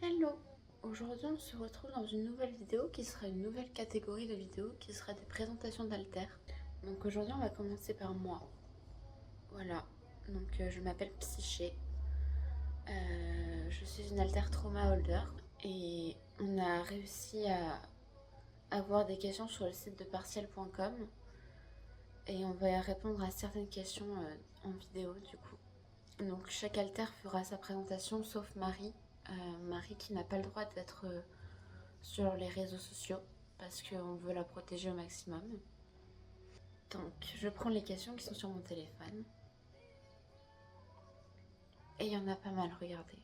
Hello! Aujourd'hui on se retrouve dans une nouvelle vidéo qui sera une nouvelle catégorie de vidéos qui sera des présentations d'haltères. Donc aujourd'hui on va commencer par moi. Voilà, donc je m'appelle Psyché. Je suis une haltère trauma holder et on a réussi à avoir des questions sur le site de partiel.com et on va répondre à certaines questions en vidéo du coup. Donc chaque haltère fera sa présentation sauf Marie. Marie qui n'a pas le droit d'être sur les réseaux sociaux parce qu'on veut la protéger au maximum. Donc je prends les questions qui sont sur mon téléphone. Et il y en a pas mal, regardez.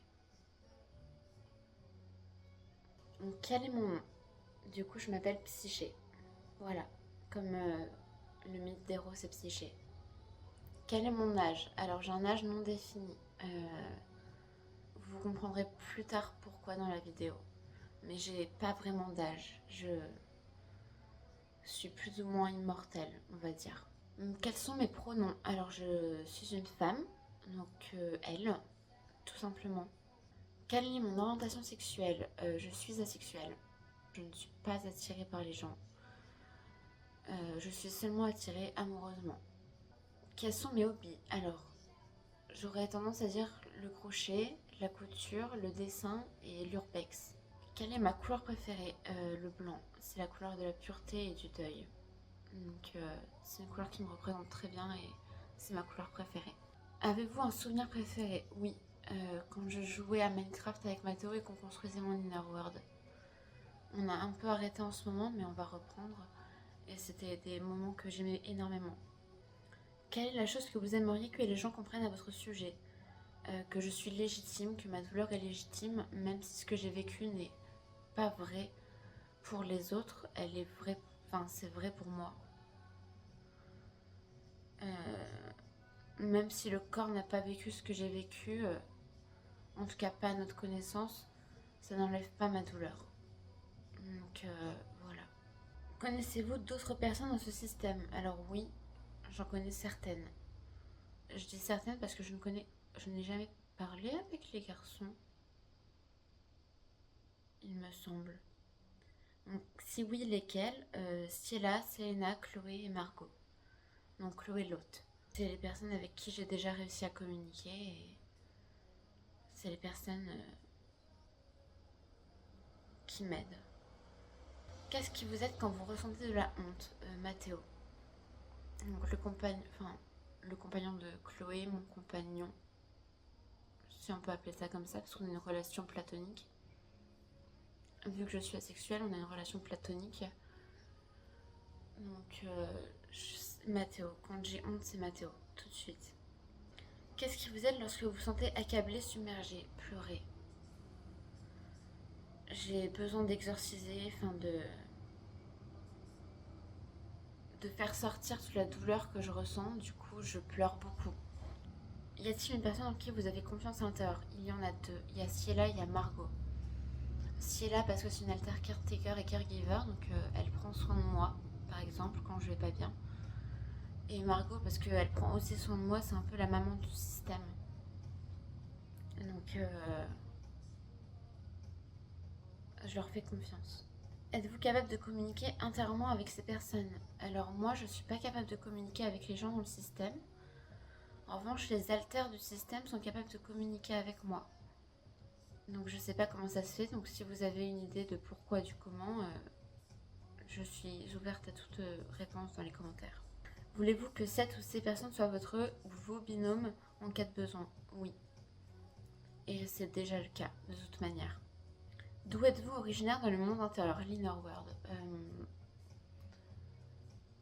Donc quel est mon nom? Du coup je m'appelle Psyché. Voilà, comme le mythe d'héros c'est Psyché. Quel est mon âge? Alors j'ai un âge non défini. Vous comprendrez plus tard pourquoi dans la vidéo. Mais j'ai pas vraiment d'âge. Je suis plus ou moins immortelle, on va dire. Quels sont mes pronoms? Alors je suis une femme, donc elle, tout simplement. Quelle est mon orientation sexuelle? Je suis asexuelle. Je ne suis pas attirée par les gens. Je suis seulement attirée amoureusement. Quels sont mes hobbies? Alors, j'aurais tendance à dire le crochet, la couture, le dessin et l'urbex. Quelle est ma couleur préférée? Le blanc. C'est la couleur de la pureté et du deuil. Donc c'est une couleur qui me représente très bien et c'est ma couleur préférée. Avez-vous un souvenir préféré? Oui, quand je jouais à Minecraft avec Mathéo et qu'on construisait mon inner world. On a un peu arrêté en ce moment mais on va reprendre et c'était des moments que j'aimais énormément. Quelle est la chose que vous aimeriez que les gens comprennent à votre sujet? Que je suis légitime, que ma douleur est légitime, même si ce que j'ai vécu n'est pas vrai pour les autres, elle est vraie, enfin c'est vrai pour moi. Même si le corps n'a pas vécu ce que j'ai vécu, en tout cas pas à notre connaissance, ça n'enlève pas ma douleur. Donc voilà. Connaissez-vous d'autres personnes dans ce système? Alors oui, j'en connais certaines. Je dis certaines parce que je n'ai jamais parlé avec les garçons, il me semble. Donc si oui, lesquels? Ciela, Selena, Chloé et Margot. Donc Chloé l'hôte. C'est les personnes avec qui j'ai déjà réussi à communiquer et c'est les personnes qui m'aident. Qu'est-ce qui vous êtes quand vous ressentez de la honte? Mathéo. Donc le compagnon de Chloé, mon compagnon, si on peut appeler ça comme ça, parce qu'on a une relation platonique. Vu que je suis asexuelle, on a une relation platonique. Donc Mathéo, quand j'ai honte, c'est Mathéo, tout de suite. Qu'est-ce qui vous aide lorsque vous vous sentez accablé, submergé, pleurer? J'ai besoin d'exorciser, de faire sortir toute la douleur que je ressens, du coup je pleure beaucoup. Y a-t-il une personne en qui vous avez confiance à l'intérieur? Il y en a deux, il y a Ciela et il y a Margot. Ciela parce que c'est une alter caretaker et caregiver, donc elle prend soin de moi, par exemple, quand je vais pas bien. Et Margot parce qu'elle prend aussi soin de moi, c'est un peu la maman du système. Donc je leur fais confiance. Êtes-vous capable de communiquer intérieurement avec ces personnes? Alors moi, je suis pas capable de communiquer avec les gens dans le système. En revanche, les alters du système sont capables de communiquer avec moi. Donc je sais pas comment ça se fait, donc si vous avez une idée de pourquoi, du comment, je suis ouverte à toute réponse dans les commentaires. Voulez-vous que cette ou ces personnes soient votre ou vos binômes en cas de besoin? Oui. Et c'est déjà le cas, de toute manière. D'où êtes-vous originaire dans le monde intérieur, l'inner world?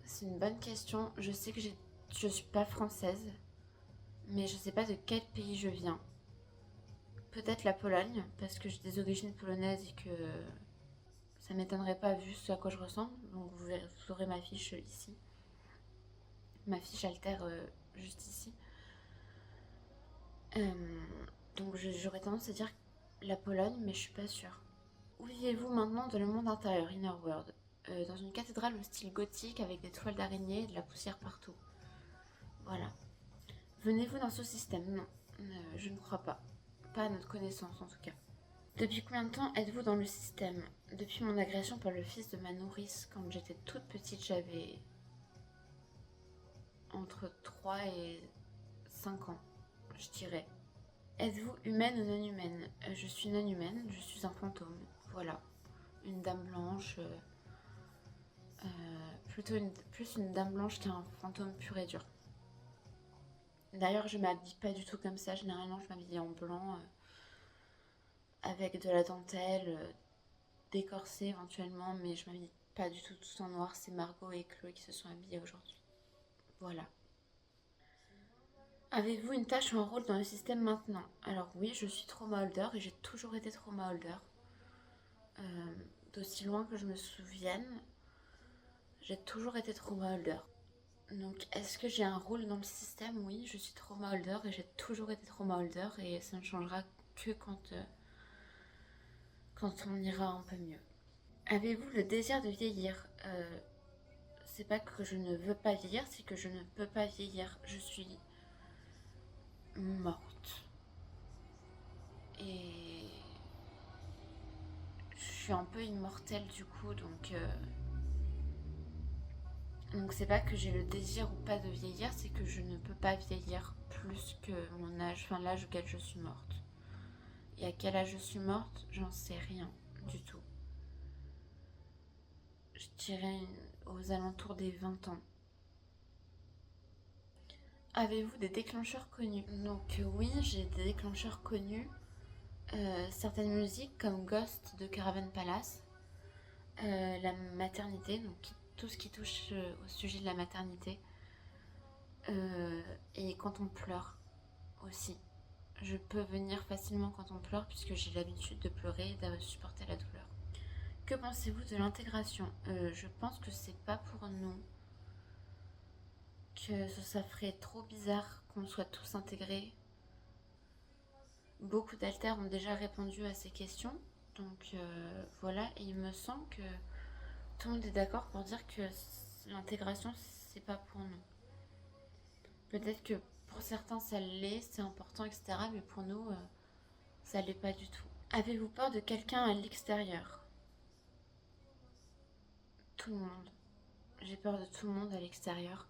C'est une bonne question. Je sais que je suis pas française, mais je sais pas de quel pays je viens. Peut-être la Pologne, parce que j'ai des origines polonaises et que ça m'étonnerait pas vu ce à quoi je ressemble. Donc vous aurez ma fiche ici. Ma fiche altère juste ici. Donc j'aurais tendance à dire la Pologne, mais je suis pas sûre. Où vivez-vous maintenant dans le monde intérieur, inner world? Dans une cathédrale au style gothique avec des toiles d'araignée et de la poussière partout. Voilà. Venez-vous dans ce système? Non, je ne crois pas. Pas à notre connaissance en tout cas. Depuis combien de temps êtes-vous dans le système? Depuis mon agression par le fils de ma nourrice, quand j'étais toute petite, j'avais entre 3 et 5 ans, je dirais. Êtes-vous humaine ou non humaine? Je suis non humaine, je suis un fantôme. Voilà. Une dame blanche. Plus une dame blanche qu'un fantôme pur et dur. D'ailleurs, je m'habille pas du tout comme ça. Généralement, je m'habille en blanc, avec de la dentelle, décorsée éventuellement, mais je m'habille pas du tout en noir. C'est Margot et Chloé qui se sont habillées aujourd'hui. Voilà. Avez-vous une tâche ou un rôle dans le système maintenant? Alors oui, je suis trauma holder et j'ai toujours été trauma holder. D'aussi loin que je me souvienne, j'ai toujours été trauma holder. Donc, est-ce que j'ai un rôle dans le système? Oui, je suis trauma holder et j'ai toujours été trauma holder et ça ne changera que quand on ira un peu mieux. Avez-vous le désir de vieillir? C'est pas que je ne veux pas vieillir, c'est que je ne peux pas vieillir. Je suis morte. Et je suis un peu immortelle du coup, donc c'est pas que j'ai le désir ou pas de vieillir, c'est que je ne peux pas vieillir plus que mon âge, enfin l'âge auquel je suis morte. Et à quel âge je suis morte, j'en sais rien du tout. Je dirais aux alentours des 20 ans. Avez-vous des déclencheurs connus? Donc oui, j'ai des déclencheurs connus. Certaines musiques comme Ghost de Caravan Palace, la maternité, donc tout ce qui touche au sujet de la maternité, et quand on pleure aussi. Je peux venir facilement quand on pleure puisque j'ai l'habitude de pleurer et de supporter la douleur. Que pensez-vous de l'intégration? Je pense que c'est pas pour nous, que ça ferait trop bizarre qu'on soit tous intégrés. Beaucoup d'alters ont déjà répondu à ces questions, donc voilà, et il me semble que tout le monde est d'accord pour dire que l'intégration, c'est pas pour nous. Peut-être que pour certains ça l'est, c'est important, etc., mais pour nous, ça l'est pas du tout. Avez-vous peur de quelqu'un à l'extérieur? Tout le monde. J'ai peur de tout le monde à l'extérieur.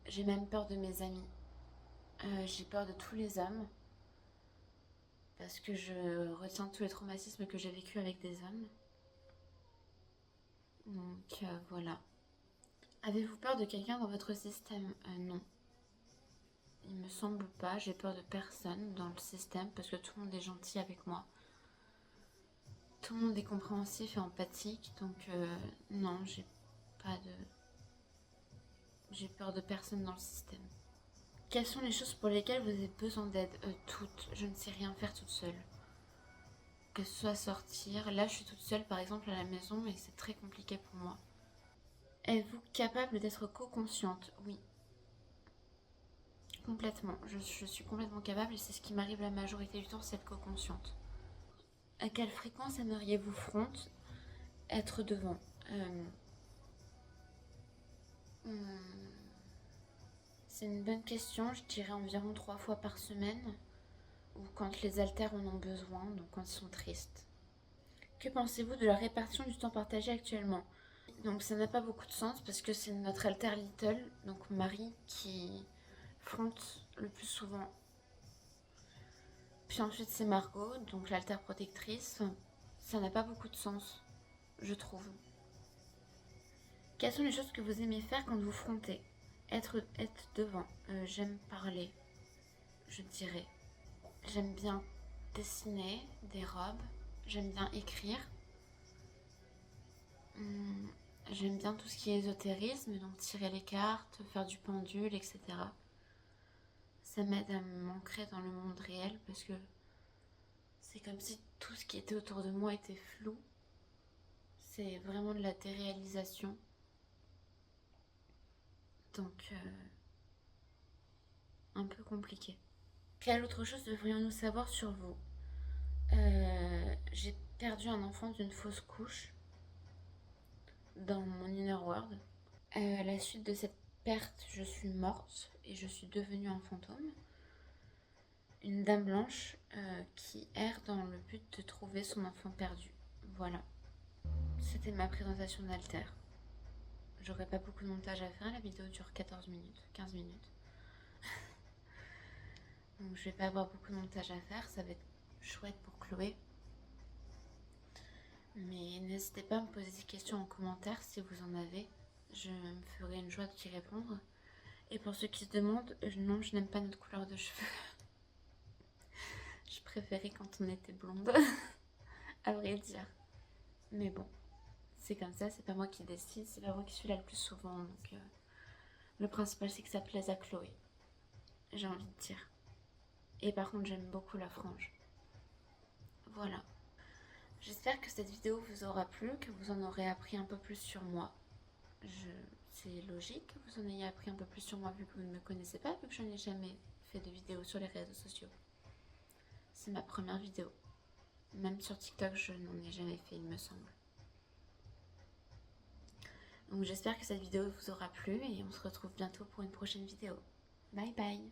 J'ai même peur de mes amis. J'ai peur de tous les hommes. Parce que je retiens tous les traumatismes que j'ai vécu avec des hommes. Donc voilà. Avez-vous peur de quelqu'un dans votre système? Non. Il me semble pas. J'ai peur de personne dans le système parce que tout le monde est gentil avec moi. Tout le monde est compréhensif et empathique. Donc non, j'ai peur de personne dans le système. Quelles sont les choses pour lesquelles vous avez besoin d'aide? Toutes. Je ne sais rien faire toute seule. Que ce soit sortir. Là, je suis toute seule, par exemple, à la maison, et c'est très compliqué pour moi. Êtes-vous capable d'être co-consciente? Oui. Complètement. Je suis complètement capable et c'est ce qui m'arrive la majorité du temps, c'est être co-consciente. À quelle fréquence aimeriez-vous front être devant? C'est une bonne question. Je dirais environ 3 fois par semaine. Ou quand les haltères en ont besoin, donc quand ils sont tristes. Que pensez-vous de la répartition du temps partagé actuellement? Donc ça n'a pas beaucoup de sens parce que c'est notre alter little, donc Marie, qui fronte le plus souvent. Puis ensuite c'est Margot, donc l'alter protectrice. Enfin, ça n'a pas beaucoup de sens, je trouve. Quelles sont les choses que vous aimez faire quand vous frontez? Être devant. J'aime parler, je dirais. J'aime bien dessiner des robes. J'aime bien écrire. J'aime bien tout ce qui est ésotérisme, donc tirer les cartes, faire du pendule, etc. Ça m'aide à m'ancrer dans le monde réel parce que c'est comme si tout ce qui était autour de moi était flou. C'est vraiment de la déréalisation. Donc, un peu compliqué. Quelle autre chose devrions-nous savoir sur vous? J'ai perdu un enfant d'une fausse couche dans mon inner world. À la suite de cette perte, je suis morte et je suis devenue un fantôme. une dame blanche qui erre dans le but de trouver son enfant perdu. Voilà, c'était ma présentation d'Alter. J'aurais pas beaucoup de montage à faire, la vidéo dure 14 minutes, 15 minutes. Donc je vais pas avoir beaucoup de montage à faire, ça va être chouette pour Chloé. Mais n'hésitez pas à me poser des questions en commentaire si vous en avez. Je me ferai une joie d'y répondre. Et pour ceux qui se demandent, non, je n'aime pas notre couleur de cheveux. Je préférais quand on était blonde, à vrai dire. Mais bon, c'est comme ça, c'est pas moi qui décide, c'est pas moi qui suis là le plus souvent. Donc le principal c'est que ça plaise à Chloé. J'ai envie de dire. Et par contre j'aime beaucoup la frange. Voilà. J'espère que cette vidéo vous aura plu, que vous en aurez appris un peu plus sur moi. C'est logique que vous en ayez appris un peu plus sur moi vu que vous ne me connaissez pas, vu que je n'ai jamais fait de vidéo sur les réseaux sociaux. C'est ma première vidéo. Même sur TikTok, je n'en ai jamais fait, il me semble. Donc j'espère que cette vidéo vous aura plu et on se retrouve bientôt pour une prochaine vidéo. Bye bye!